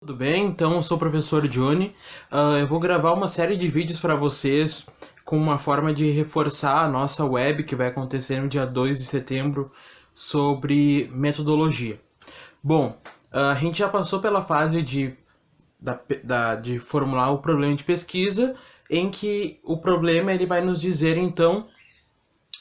Tudo bem? Então, eu sou o professor Johnny. Eu vou gravar uma série de vídeos para vocês com uma forma de reforçar a nossa web que vai acontecer no dia 2 de setembro sobre metodologia. Bom, a gente já passou pela fase de formular o problema de pesquisa, em que o problema ele vai nos dizer, então,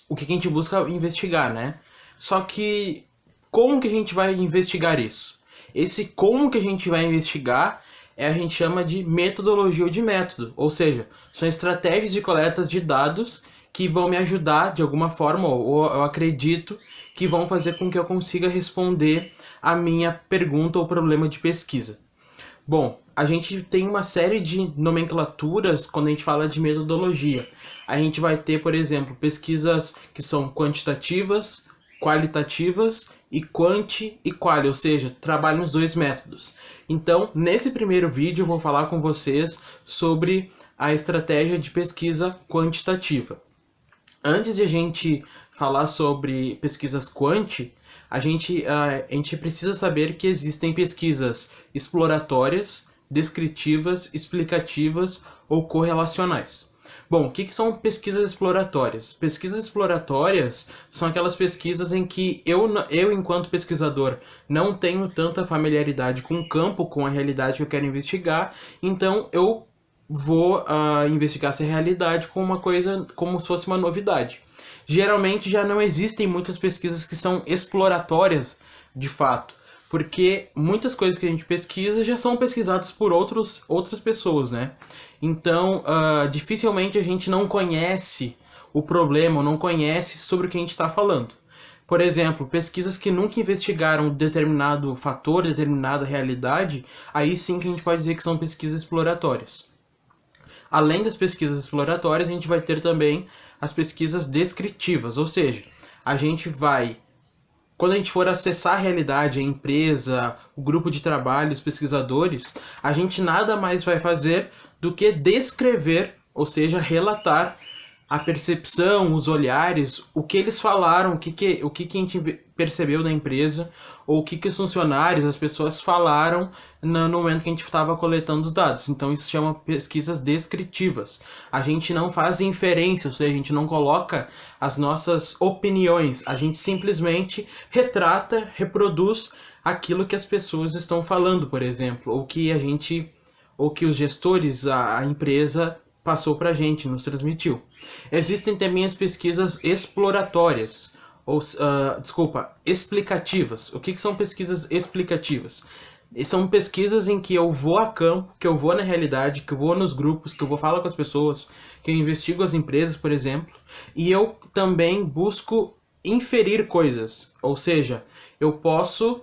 o que a gente busca investigar, né? Só que como que a gente vai investigar isso? Esse como que a gente vai investigar a gente chama de metodologia ou de método, ou seja, são estratégias de coleta de dados que vão me ajudar de alguma forma, ou eu acredito que vão fazer com que eu consiga responder a minha pergunta ou problema de pesquisa. Bom, a gente tem uma série de nomenclaturas quando a gente fala de metodologia. A gente vai ter, por exemplo, pesquisas que são quantitativas, qualitativas e quanti e quali, ou seja, trabalham os dois métodos. Então, nesse primeiro vídeo eu vou falar com vocês sobre a estratégia de pesquisa quantitativa. Antes de a gente falar sobre pesquisas quanti, a gente precisa saber que existem pesquisas exploratórias, descritivas, explicativas ou correlacionais. Bom, o que são pesquisas exploratórias? Pesquisas exploratórias são aquelas pesquisas em que eu enquanto pesquisador, não tenho tanta familiaridade com o campo, com a realidade que eu quero investigar, então eu vou investigar essa realidade com uma coisa como se fosse uma novidade. Geralmente já não existem muitas pesquisas que são exploratórias de fato, porque muitas coisas que a gente pesquisa já são pesquisadas por outras pessoas, né? Então, dificilmente a gente não conhece o problema, ou não conhece sobre o que a gente está falando. Por exemplo, pesquisas que nunca investigaram determinado fator, determinada realidade, aí sim que a gente pode dizer que são pesquisas exploratórias. Além das pesquisas exploratórias, a gente vai ter também as pesquisas descritivas, ou seja, a gente vai, quando a gente for acessar a realidade, a empresa, o grupo de trabalho, os pesquisadores, a gente nada mais vai fazer do que descrever, ou seja, relatar a percepção, os olhares, o que eles falaram, o que a gente percebeu da empresa, ou o que os funcionários, as pessoas falaram no momento que a gente estava coletando os dados. Então isso se chama pesquisas descritivas. A gente não faz inferência, ou seja, a gente não coloca as nossas opiniões, a gente simplesmente retrata, reproduz aquilo que as pessoas estão falando, por exemplo, ou que os gestores, a empresa passou pra gente, nos transmitiu. Existem também as pesquisas exploratórias, explicativas. O que são pesquisas explicativas? São pesquisas em que eu vou a campo, que eu vou na realidade, que eu vou nos grupos, que eu vou falar com as pessoas, que eu investigo as empresas, por exemplo, e eu também busco inferir coisas, ou seja, eu posso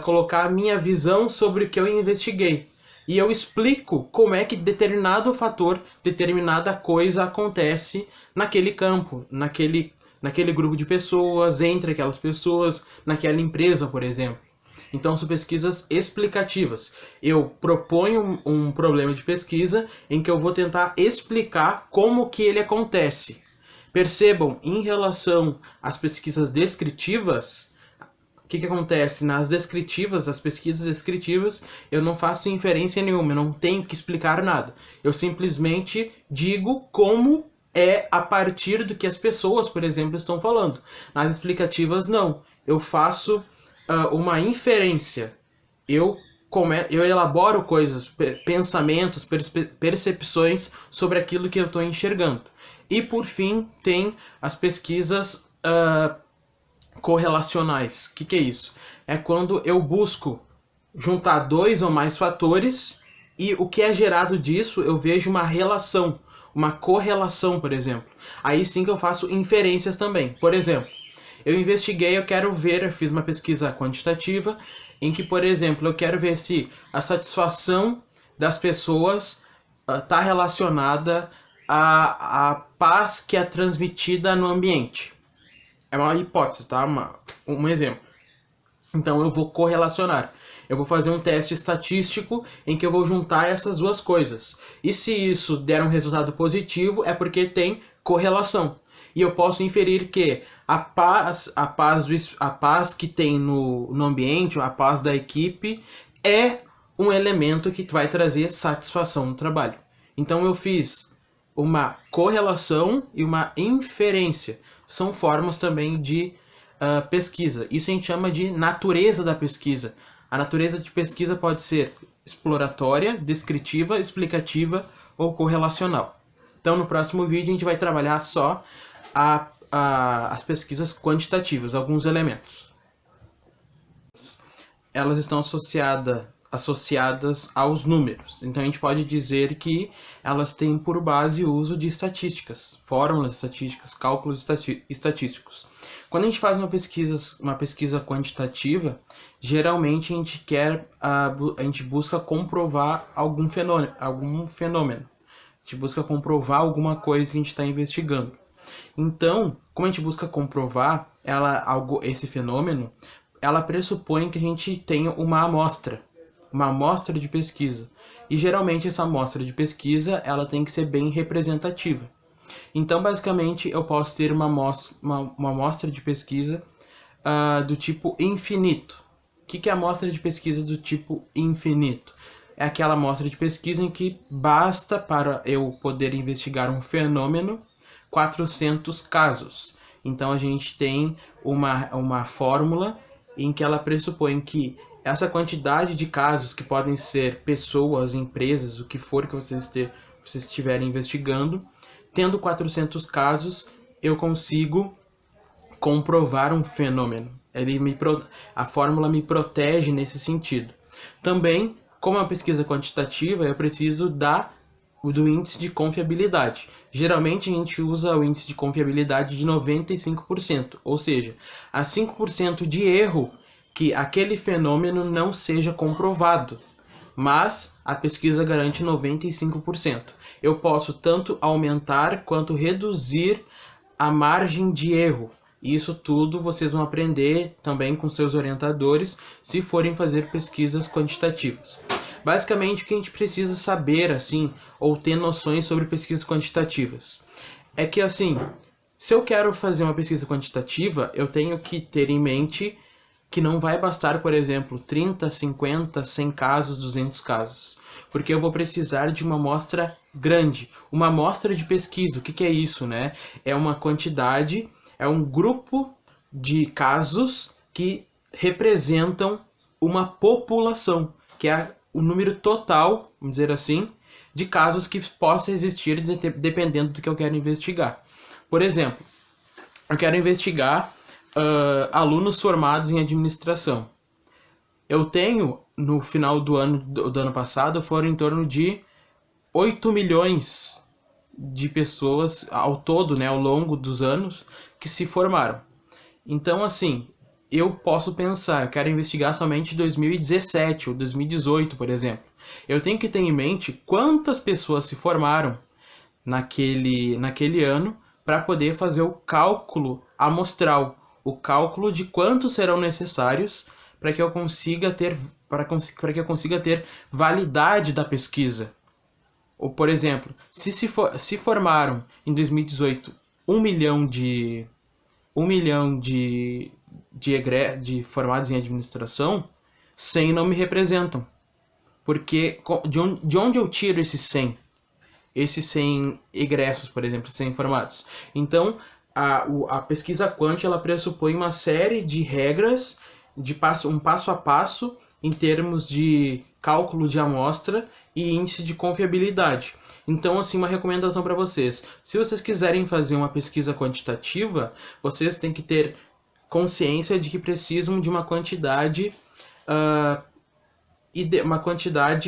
colocar a minha visão sobre o que eu investiguei. E eu explico como é que determinado fator, determinada coisa acontece naquele campo, naquele grupo de pessoas, entre aquelas pessoas, naquela empresa, por exemplo. Então são pesquisas explicativas. Eu proponho um problema de pesquisa em que eu vou tentar explicar como que ele acontece. Percebam, em relação às pesquisas descritivas, o que acontece? Nas descritivas, as pesquisas descritivas, eu não faço inferência nenhuma, eu não tenho que explicar nada. Eu simplesmente digo como é a partir do que as pessoas, por exemplo, estão falando. Nas explicativas, não. Eu faço uma inferência. Eu elaboro coisas, pensamentos, percepções sobre aquilo que eu estou enxergando. E, por fim, tem as pesquisas correlacionais. O que é isso? É quando eu busco juntar dois ou mais fatores e o que é gerado disso eu vejo uma relação, uma correlação, por exemplo. Aí sim que eu faço inferências também. Por exemplo, eu investiguei, eu fiz uma pesquisa quantitativa em que, por exemplo, eu quero ver se a satisfação das pessoas está relacionada à paz que é transmitida no ambiente. É uma hipótese, tá? Um exemplo. Então eu vou correlacionar. Eu vou fazer um teste estatístico em que eu vou juntar essas duas coisas. E se isso der um resultado positivo, é porque tem correlação. E eu posso inferir que a paz que tem no ambiente, a paz da equipe, é um elemento que vai trazer satisfação no trabalho. Então eu fiz uma correlação e uma inferência. São formas também de pesquisa. Isso a gente chama de natureza da pesquisa. A natureza de pesquisa pode ser exploratória, descritiva, explicativa ou correlacional. Então no próximo vídeo a gente vai trabalhar só as pesquisas quantitativas, alguns elementos. Elas estão associadas aos números. Então a gente pode dizer que elas têm por base o uso de estatísticas, fórmulas estatísticas, cálculos estatísticos. Quando a gente faz uma pesquisa quantitativa, geralmente a gente busca comprovar algum fenômeno. A gente busca comprovar alguma coisa que a gente está investigando. Então, como a gente busca comprovar esse fenômeno, ela pressupõe que a gente tenha uma amostra de pesquisa. E geralmente essa amostra de pesquisa ela tem que ser bem representativa. Então, basicamente, eu posso ter uma amostra de pesquisa do tipo infinito. O que é a amostra de pesquisa do tipo infinito? É aquela amostra de pesquisa em que basta para eu poder investigar um fenômeno 400 casos. Então, a gente tem uma fórmula em que ela pressupõe que essa quantidade de casos, que podem ser pessoas, empresas, o que for que vocês estiverem investigando, tendo 400 casos, eu consigo comprovar um fenômeno. A fórmula me protege nesse sentido. Também, como é uma pesquisa quantitativa, eu preciso do índice de confiabilidade. Geralmente a gente usa o índice de confiabilidade de 95%, ou seja, há 5% de erro que aquele fenômeno não seja comprovado, mas a pesquisa garante 95%. Eu posso tanto aumentar quanto reduzir a margem de erro. Isso tudo vocês vão aprender também com seus orientadores se forem fazer pesquisas quantitativas. Basicamente, o que a gente precisa saber, assim, ou ter noções sobre pesquisas quantitativas, é que, assim, se eu quero fazer uma pesquisa quantitativa, eu tenho que ter em mente que não vai bastar, por exemplo, 30, 50, 100 casos, 200 casos, porque eu vou precisar de uma amostra grande, uma amostra de pesquisa. O que é isso, né? É uma quantidade, é um grupo de casos que representam uma população, que é o número total, vamos dizer assim, de casos que possa existir dependendo do que eu quero investigar. Por exemplo, eu quero investigar alunos formados em administração. Eu tenho, no final do ano passado, foram em torno de 8 milhões de pessoas ao todo, né, ao longo dos anos, que se formaram. Então, assim, eu posso pensar, eu quero investigar somente 2017 ou 2018, por exemplo. Eu tenho que ter em mente quantas pessoas se formaram naquele ano para poder fazer o cálculo amostral, o cálculo de quantos serão necessários para que eu consiga ter validade da pesquisa. Ou, por exemplo, se formaram em 2018 1 milhão de formados em administração, 100 não me representam. Porque de onde eu tiro esses 100? Esses 100 egressos, por exemplo, 100 formados. Então, a pesquisa quant ela pressupõe uma série de regras, um passo a passo, em termos de cálculo de amostra e índice de confiabilidade. Então, assim, uma recomendação para vocês. Se vocês quiserem fazer uma pesquisa quantitativa, vocês têm que ter consciência de que precisam de uma quantidade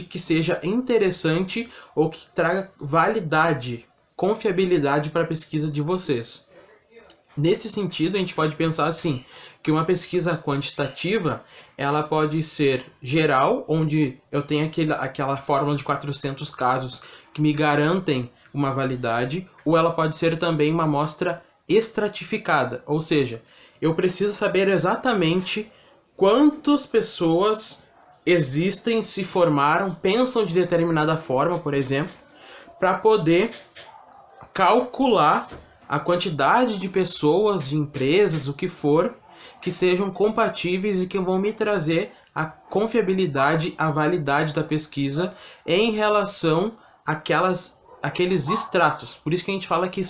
que seja interessante ou que traga validade, confiabilidade para a pesquisa de vocês. Nesse sentido, a gente pode pensar assim, que uma pesquisa quantitativa, ela pode ser geral, onde eu tenho aquela fórmula de 400 casos que me garantem uma validade, ou ela pode ser também uma amostra estratificada, ou seja, eu preciso saber exatamente quantas pessoas existem, se formaram, pensam de determinada forma, por exemplo, para poder calcular a quantidade de pessoas, de empresas, o que for, que sejam compatíveis e que vão me trazer a confiabilidade, a validade da pesquisa em relação àqueles extratos. Por isso que a gente fala que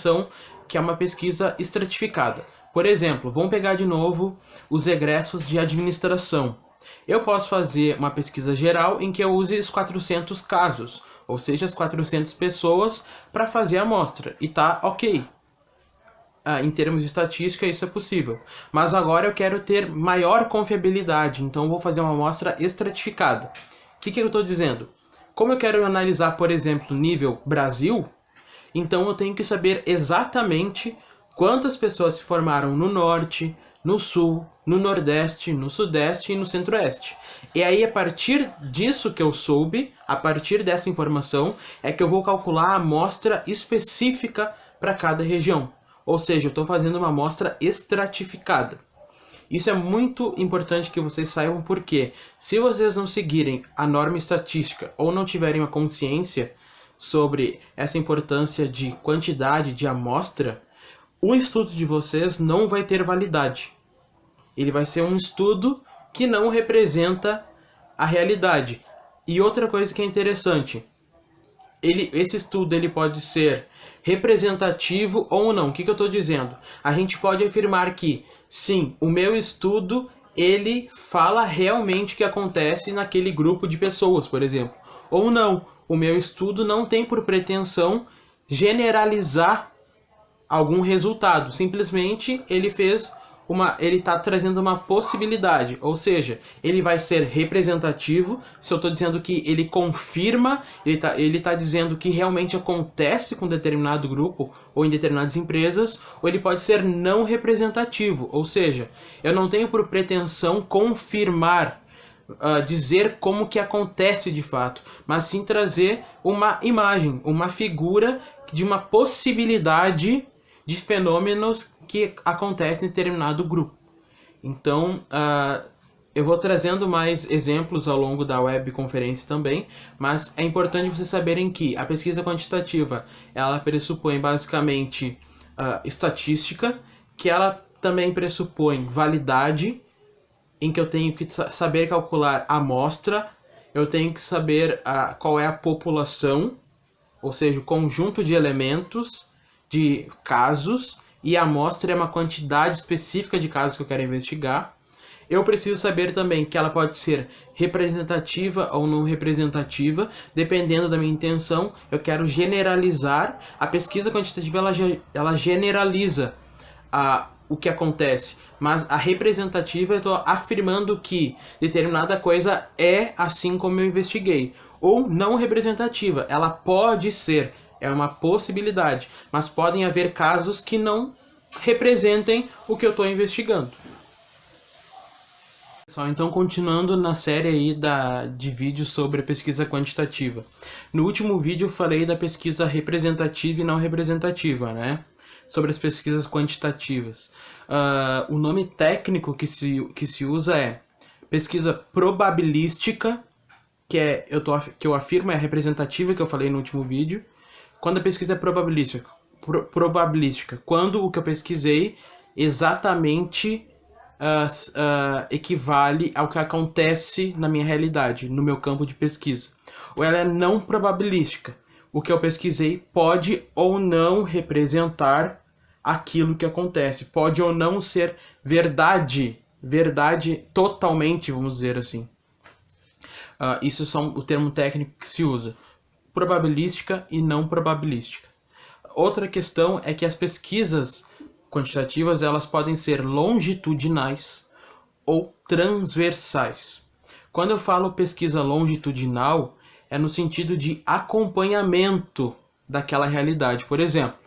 é uma pesquisa estratificada. Por exemplo, vamos pegar de novo os egressos de administração. Eu posso fazer uma pesquisa geral em que eu use os 400 casos, ou seja, as 400 pessoas para fazer a amostra, e tá ok. Em termos de estatística, isso é possível. Mas agora eu quero ter maior confiabilidade, então eu vou fazer uma amostra estratificada. O que eu estou dizendo? Como eu quero analisar, por exemplo, nível Brasil, então eu tenho que saber exatamente quantas pessoas se formaram no Norte, no Sul, no Nordeste, no Sudeste e no Centro-Oeste. E aí, a partir disso que eu soube, a partir dessa informação, é que eu vou calcular a amostra específica para cada região. Ou seja, eu estou fazendo uma amostra estratificada. Isso é muito importante que vocês saibam, porque se vocês não seguirem a norma estatística ou não tiverem uma consciência sobre essa importância de quantidade de amostra, o estudo de vocês não vai ter validade. Ele vai ser um estudo que não representa a realidade. E outra coisa que é interessante, esse estudo ele pode ser representativo ou não. O que eu estou dizendo? A gente pode afirmar que, sim, o meu estudo ele fala realmente o que acontece naquele grupo de pessoas, por exemplo. Ou não, o meu estudo não tem por pretensão generalizar algum resultado. Simplesmente ele está trazendo uma possibilidade, ou seja, ele vai ser representativo. Se eu estou dizendo que ele confirma, ele tá dizendo que realmente acontece com determinado grupo ou em determinadas empresas, ou ele pode ser não representativo, ou seja, eu não tenho por pretensão confirmar, dizer como que acontece de fato, mas sim trazer uma imagem, uma figura de uma possibilidade de fenômenos que acontecem em determinado grupo. Então, eu vou trazendo mais exemplos ao longo da webconferência também, mas é importante vocês saberem que a pesquisa quantitativa, ela pressupõe basicamente estatística, que ela também pressupõe validade, em que eu tenho que saber calcular a amostra, eu tenho que saber qual é a população, ou seja, o conjunto de elementos, de casos, e a amostra é uma quantidade específica de casos que eu quero investigar. Eu preciso saber também que ela pode ser representativa ou não representativa, dependendo da minha intenção. Eu quero generalizar. A pesquisa quantitativa ela generaliza o que acontece, mas a representativa eu estou afirmando que determinada coisa é assim como eu investiguei. Ou não representativa, ela pode ser, é uma possibilidade, mas podem haver casos que não representem o que eu estou investigando. Pessoal, então continuando na série aí de vídeos sobre a pesquisa quantitativa. No último vídeo eu falei da pesquisa representativa e não representativa, né? Sobre as pesquisas quantitativas. O nome técnico que se usa é pesquisa probabilística, que eu afirmo é a representativa, que eu falei no último vídeo. Quando a pesquisa é probabilística, quando o que eu pesquisei exatamente equivale ao que acontece na minha realidade, no meu campo de pesquisa. Ou ela é não probabilística. O que eu pesquisei pode ou não representar aquilo que acontece. Pode ou não ser verdade. Verdade totalmente, vamos dizer assim. Isso são o termo técnico que se usa. Probabilística e não probabilística. Outra questão é que as pesquisas quantitativas elas podem ser longitudinais ou transversais. Quando eu falo pesquisa longitudinal, é no sentido de acompanhamento daquela realidade. Por exemplo,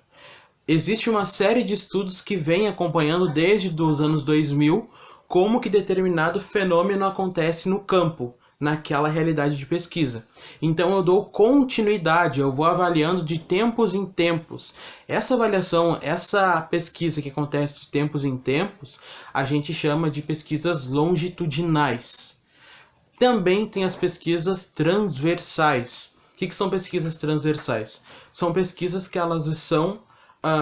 existe uma série de estudos que vem acompanhando desde os anos 2000 como que determinado fenômeno acontece no campo, naquela realidade de pesquisa. Então eu dou continuidade, eu vou avaliando de tempos em tempos. Essa avaliação, essa pesquisa que acontece de tempos em tempos, a gente chama de pesquisas longitudinais. Também tem as pesquisas transversais. O que são pesquisas transversais? São pesquisas que elas são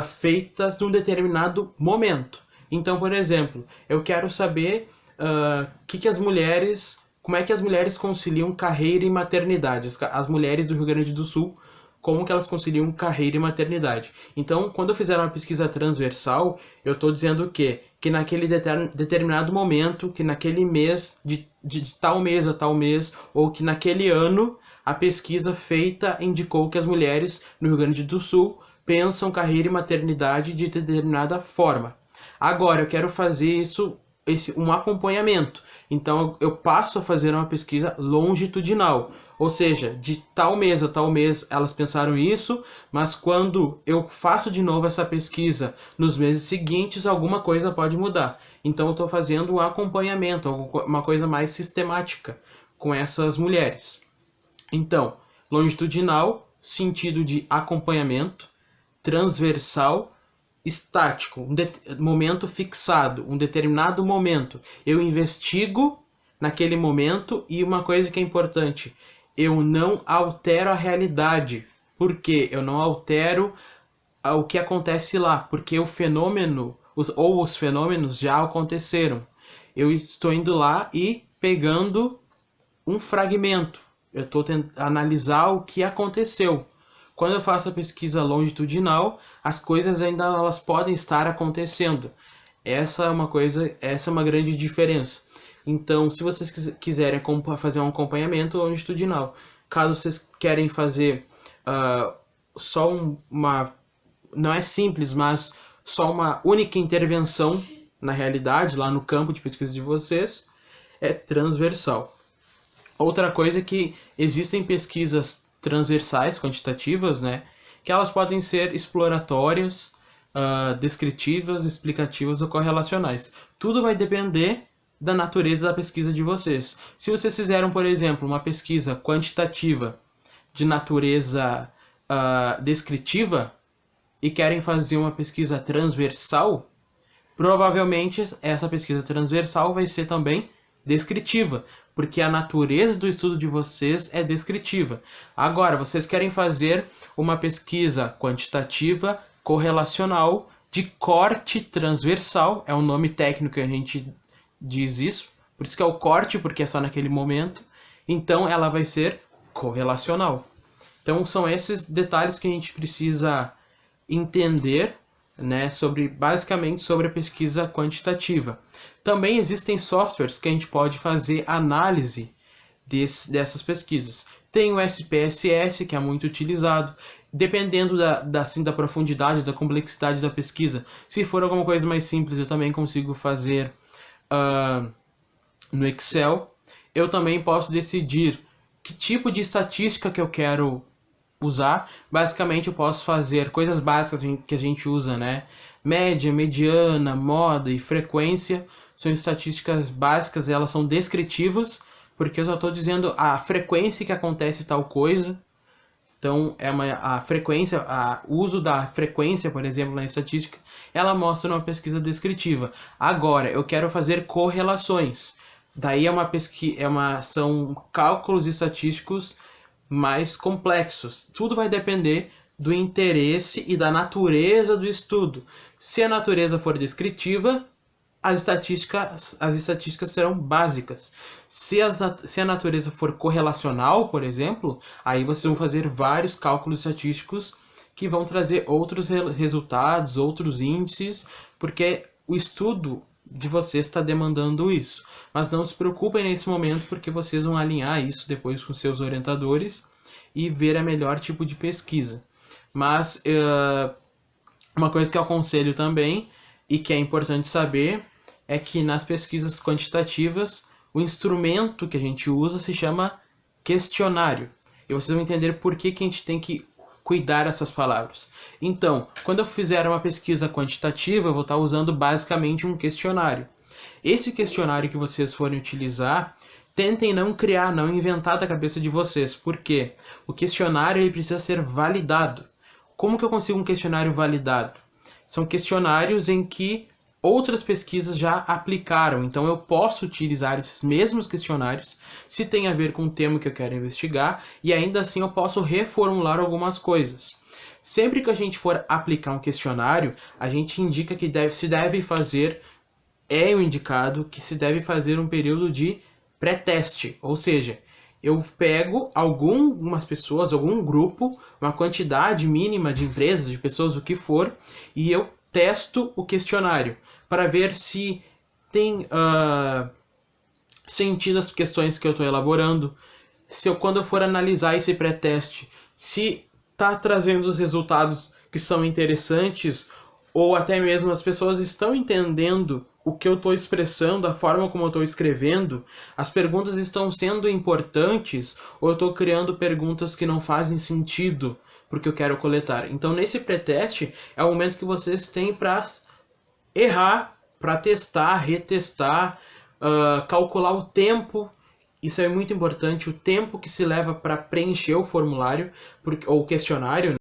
feitas num determinado momento. Então, por exemplo, eu quero saber o que as mulheres como é que as mulheres conciliam carreira e maternidade, as mulheres do Rio Grande do Sul, como que elas conciliam carreira e maternidade. Então, quando eu fizer uma pesquisa transversal, eu estou dizendo o quê? Que naquele determinado momento, que naquele mês, de tal mês a tal mês, ou que naquele ano, a pesquisa feita indicou que as mulheres no Rio Grande do Sul pensam carreira e maternidade de determinada forma. Agora, eu quero fazer um acompanhamento. Então, eu passo a fazer uma pesquisa longitudinal. Ou seja, de tal mês a tal mês elas pensaram isso, mas quando eu faço de novo essa pesquisa nos meses seguintes, alguma coisa pode mudar. Então, eu estou fazendo um acompanhamento, uma coisa mais sistemática com essas mulheres. Então, longitudinal, sentido de acompanhamento, transversal, estático, momento fixado, um determinado momento. Eu investigo naquele momento e uma coisa que é importante, eu não altero a realidade. Por quê? Eu não altero o que acontece lá, porque o fenômeno, os fenômenos já aconteceram. Eu estou indo lá e pegando um fragmento. Eu estou tentando analisar o que aconteceu. Quando eu faço a pesquisa longitudinal, as coisas ainda elas podem estar acontecendo. Essa é uma grande diferença. Então, se vocês quiserem fazer um acompanhamento longitudinal, caso vocês querem fazer só não é simples, mas só uma única intervenção na realidade, lá no campo de pesquisa de vocês, é transversal. Outra coisa é que existem pesquisas transversais, quantitativas, né, que elas podem ser exploratórias, descritivas, explicativas ou correlacionais. Tudo vai depender da natureza da pesquisa de vocês. Se vocês fizeram, por exemplo, uma pesquisa quantitativa de natureza descritiva e querem fazer uma pesquisa transversal, provavelmente essa pesquisa transversal vai ser também descritiva, porque a natureza do estudo de vocês é descritiva. Agora, vocês querem fazer uma pesquisa quantitativa correlacional de corte transversal, é um nome técnico que a gente diz isso, por isso que é o corte, porque é só naquele momento, então ela vai ser correlacional. Então são esses detalhes que a gente precisa entender, né, basicamente sobre a pesquisa quantitativa. Também existem softwares que a gente pode fazer análise dessas pesquisas. Tem o SPSS, que é muito utilizado, dependendo da profundidade, da complexidade da pesquisa. Se for alguma coisa mais simples, eu também consigo fazer no Excel. Eu também posso decidir que tipo de estatística que eu quero usar. Basicamente, eu posso fazer coisas básicas que a gente usa, né? Média, mediana, moda e frequência. São estatísticas básicas, elas são descritivas, porque eu só estou dizendo a frequência que acontece tal coisa. Então, o uso da frequência, por exemplo, na estatística, ela mostra uma pesquisa descritiva. Agora, eu quero fazer correlações. Daí são cálculos estatísticos mais complexos. Tudo vai depender do interesse e da natureza do estudo. Se a natureza for descritiva, as estatísticas serão básicas. Se a natureza for correlacional, por exemplo, aí vocês vão fazer vários cálculos estatísticos que vão trazer outros resultados, outros índices, porque o estudo de vocês está demandando isso. Mas não se preocupem nesse momento, porque vocês vão alinhar isso depois com seus orientadores e ver a melhor tipo de pesquisa. Mas uma coisa que eu aconselho também, e que é importante saber, é que nas pesquisas quantitativas, o instrumento que a gente usa se chama questionário. E vocês vão entender por que a gente tem que cuidar dessas palavras. Então, quando eu fizer uma pesquisa quantitativa, eu vou estar usando basicamente um questionário. Esse questionário que vocês forem utilizar, tentem não inventar da cabeça de vocês. Por quê? O questionário ele precisa ser validado. Como que eu consigo um questionário validado? São questionários em que outras pesquisas já aplicaram. Então eu posso utilizar esses mesmos questionários se tem a ver com o tema que eu quero investigar e ainda assim eu posso reformular algumas coisas. Sempre que a gente for aplicar um questionário, a gente indica que é o indicado que se deve fazer um período de pré-teste, ou seja, eu pego algumas pessoas, algum grupo, uma quantidade mínima de empresas, de pessoas, o que for, e eu testo o questionário para ver se tem sentido as questões que eu estou elaborando, se eu, quando eu for analisar esse pré-teste, se está trazendo os resultados que são interessantes, ou até mesmo as pessoas estão entendendo o que eu estou expressando, a forma como eu estou escrevendo, as perguntas estão sendo importantes, ou eu estou criando perguntas que não fazem sentido porque eu quero coletar. Então, nesse pré-teste, é o momento que vocês têm para errar, para testar, retestar, calcular o tempo. Isso é muito importante, o tempo que se leva para preencher o formulário ou o questionário.